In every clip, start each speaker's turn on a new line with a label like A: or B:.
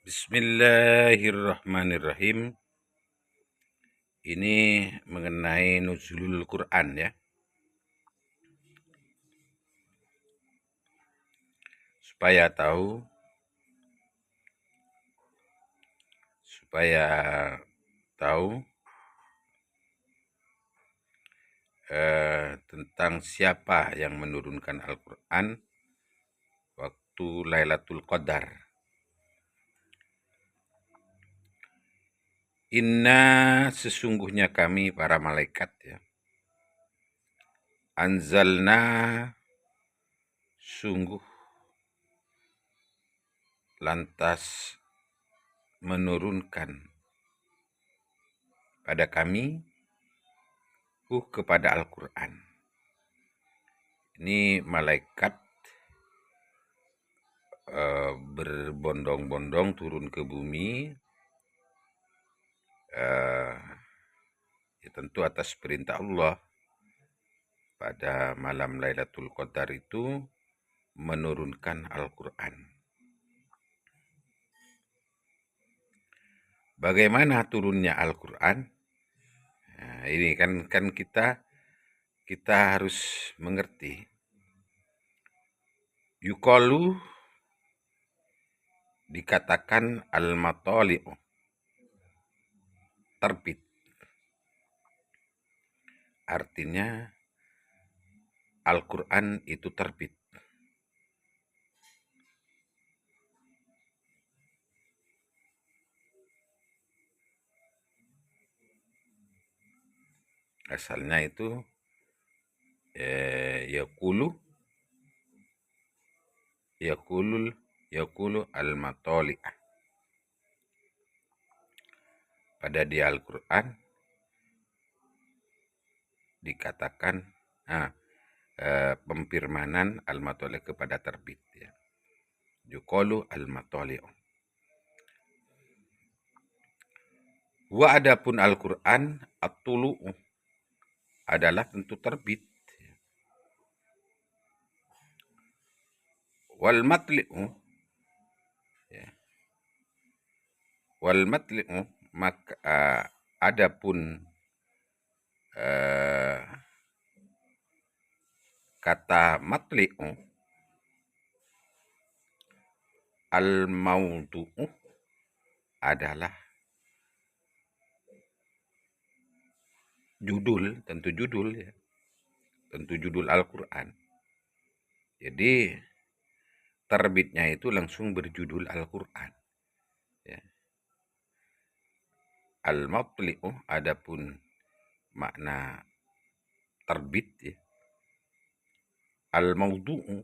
A: Bismillahirrahmanirrahim. Ini mengenai nuzulul Quran ya. Supaya tahu, supaya tahu tentang siapa yang menurunkan Al-Quran waktu Lailatul Qadar. Inna sesungguhnya kami para malaikat ya. Anzalna sungguh lantas menurunkan pada kami kepada Al-Quran. Ini malaikat berbondong-bondong turun ke bumi, ya tentu atas perintah Allah pada malam Lailatul Qadar itu menurunkan Al-Quran. Bagaimana turunnya Al-Quran? Nah, ini kan kita harus mengerti. Yuqalu dikatakan al-matali'u, terbit. Artinya Al-Quran itu terbit. Asalnya itu yaqulu al-matali'. Pada di Al-Quran dikatakan pemfirmanan al-matali' kepada terbit ya. Yuqalu al-matali'u. Wa adapun Al-Quran at-tulu'u adalah tentu terbit. Wal matli'u ya. Wal matli'u maka adapun kata matli'u al-maudu'u adalah judul, tentu judul ya. Tentu judul Al-Quran. Jadi terbitnya itu langsung berjudul Al-Quran. Ya. Al-matli'u adapun makna terbit ya. Al-maudu'u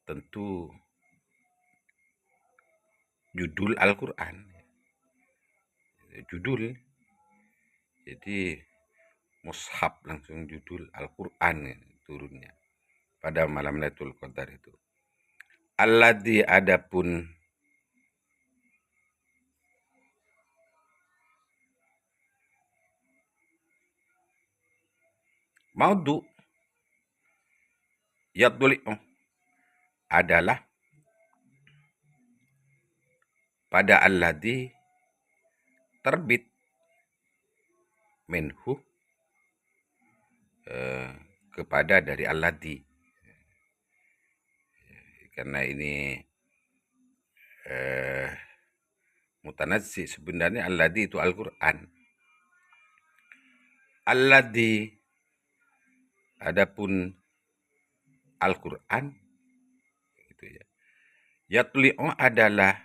A: tentu judul Al-Quran. Judul. Jadi mushaf langsung judul Al-Quran ya, turunnya pada malam Lailatul Qadar itu. Alladzi adapun maudu yadli'u adalah pada alladzi terbit minhu kepada dari alladzi. Karena ini mutanazzi, sebenarnya alladzi itu Al-Quran. Alladzi adapun Al-Quran gitu ya. Yatli'u adalah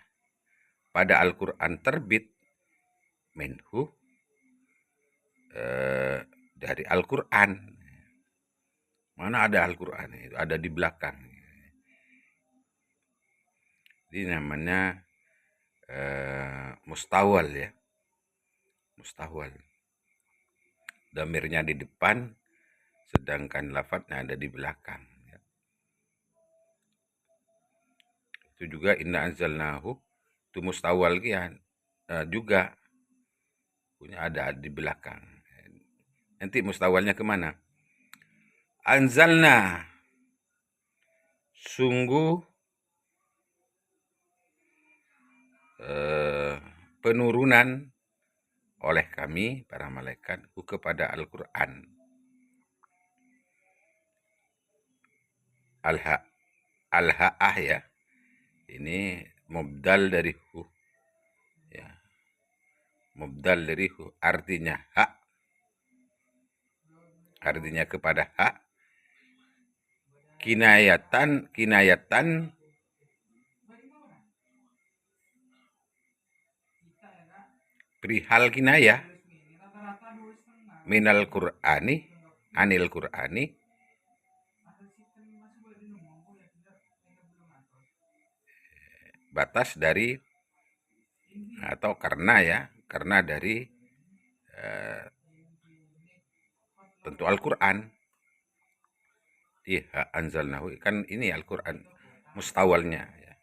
A: pada Al-Quran terbit minhu dari Al-Quran. Mana ada Al-Quran? Itu ada di belakang. Ini namanya mustawal ya. Mustawal. Damirnya di depan, sedangkan lafadznya ada di belakang. Ya. Itu juga inna anzalnahu itu mustawal kian juga punya ada di belakang. Nanti mustawalnya kemana? Anzalna sungguh penurunan oleh kami para malaikat kepada Al-Qur'an. Al-ha'ah ya. Ini mubdal dari hu ya. Mubdal dari hu artinya hak. Artinya kepada hak. Kinayatan perihal kinayah minal Qur'ani anil Qur'ani batas dari atau karena dari tentu Al-Qur'an. Iya, anzalnahu kan ini Al-Qur'an mustawalnya ya.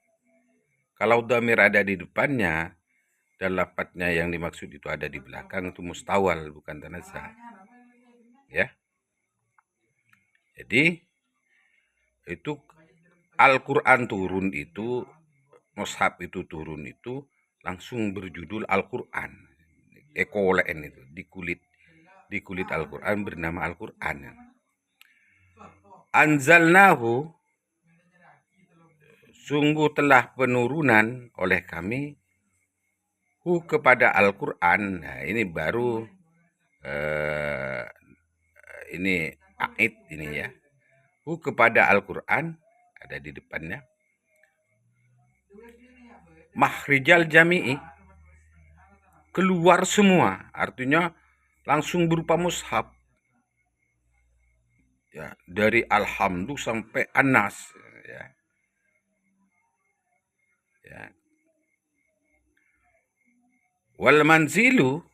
A: Kalau dhamir ada di depannya dan lafadznya yang dimaksud itu ada di belakang, itu mustawal bukan tanazah. Ya. Jadi itu Al-Qur'an turun itu, mushaf itu turun itu langsung berjudul Al-Qur'an. Ekolen itu di kulit Al-Qur'an bernama Al-Qur'an. Anzalnahu, sungguh telah penurunan oleh kami kepada Al-Qur'an. Nah, ini baru ini ait ini ya. Kepada Al-Qur'an ada di depannya. Makhrijal jami'i, keluar semua, artinya langsung berupa mushaf. Ya, dari Alhamdu sampai An-Nas ya. Ya. Wal manzilu,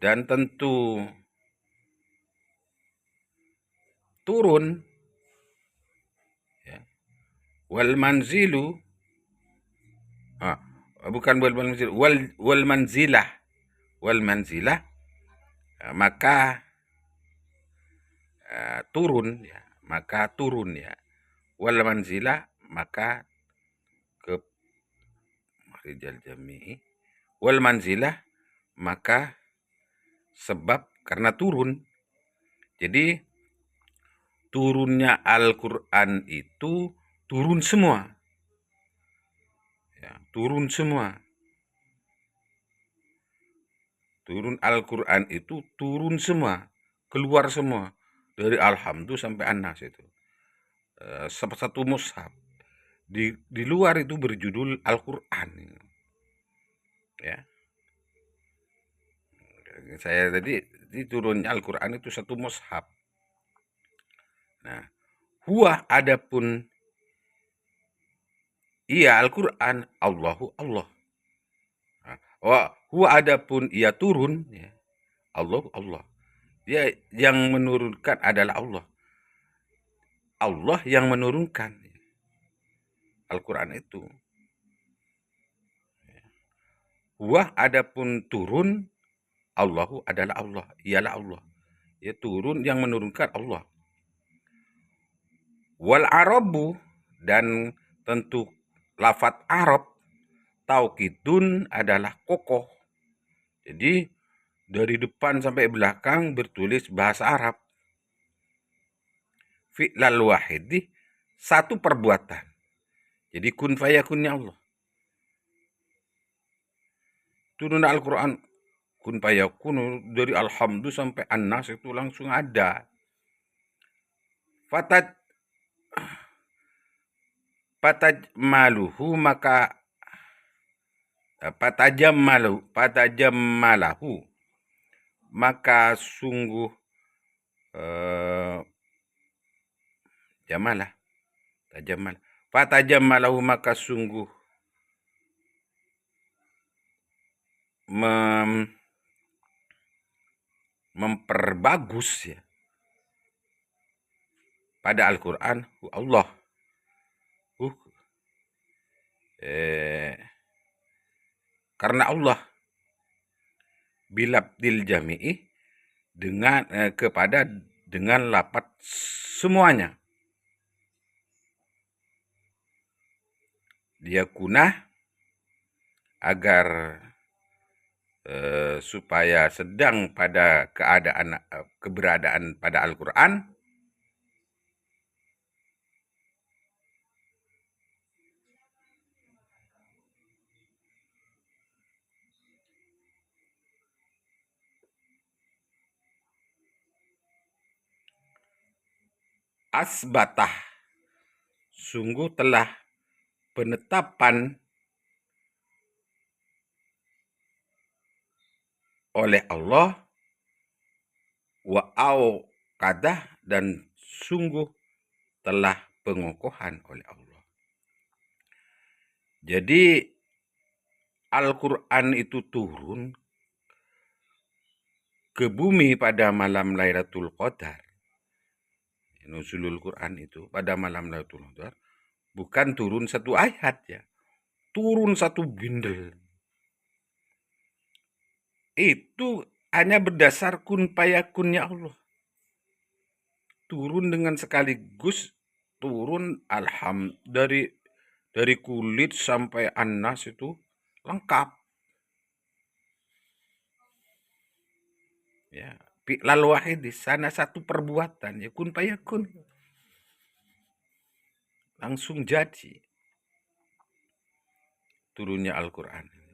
A: dan tentu turun ya. Wal manzilu bukan wal manzilu, wal manzilah maka turun ya, wal manzilah maka ke Rijal Jami'i, wal manzilah maka sebab karena turun. Jadi turunnya Al-Qur'an itu turun semua. Ya, turun semua. Turun Al-Qur'an itu turun semua, keluar semua dari Alhamdu sampai An-Nas itu. Satu mushaf. Di luar itu berjudul Al-Qur'an. Ya. Saya tadi turunnya Al-Qur'an itu satu mushaf. Nah, huwa adapun iya Al-Qur'an Allahu Allah. Huwa adapun ia turun ya. Allah. Dia yang menurunkan adalah Allah. Allah yang menurunkan Al-Qur'an itu. Huwa adapun turun, Allahu adalah Allah, ialah Allah. Ya, turun yang menurunkan Allah. Wal arabu, dan tentu lafat Arab taukidun adalah kokoh. Jadi dari depan sampai belakang bertulis bahasa Arab. Fi'lal wahidi, satu perbuatan. Jadi kun fayakunnya Allah. Turun Al-Qur'an kun fayakun dari Alhamdu sampai An-Nas itu langsung ada. Fatajmaluhu maka fatajammalahu maka sungguh jamalah tajammal fatajammalahu maka sungguh memperbagus ya pada Al-Qur'an Allah. Karena Allah bilabdil jami'i dengan dengan lapat semuanya. Dia kunah agar supaya sedang pada keberadaan pada Al-Quran, asbatah, sungguh telah penetapan oleh Allah, wa'au kadah, dan sungguh telah pengokohan oleh Allah. Jadi Al-Quran itu turun ke bumi pada malam Lailatul Qadar. Nuzulul Quran itu pada malam Lailatul Qadar bukan turun satu ayat ya, turun satu bindel. Itu hanya berdasar kun payakunnya Allah. Turun dengan sekaligus turun dari kulit sampai anas itu lengkap. Ya, fi'lal wahid di sana satu perbuatan ya kun payakun. Langsung jadi turunnya Al-Quran.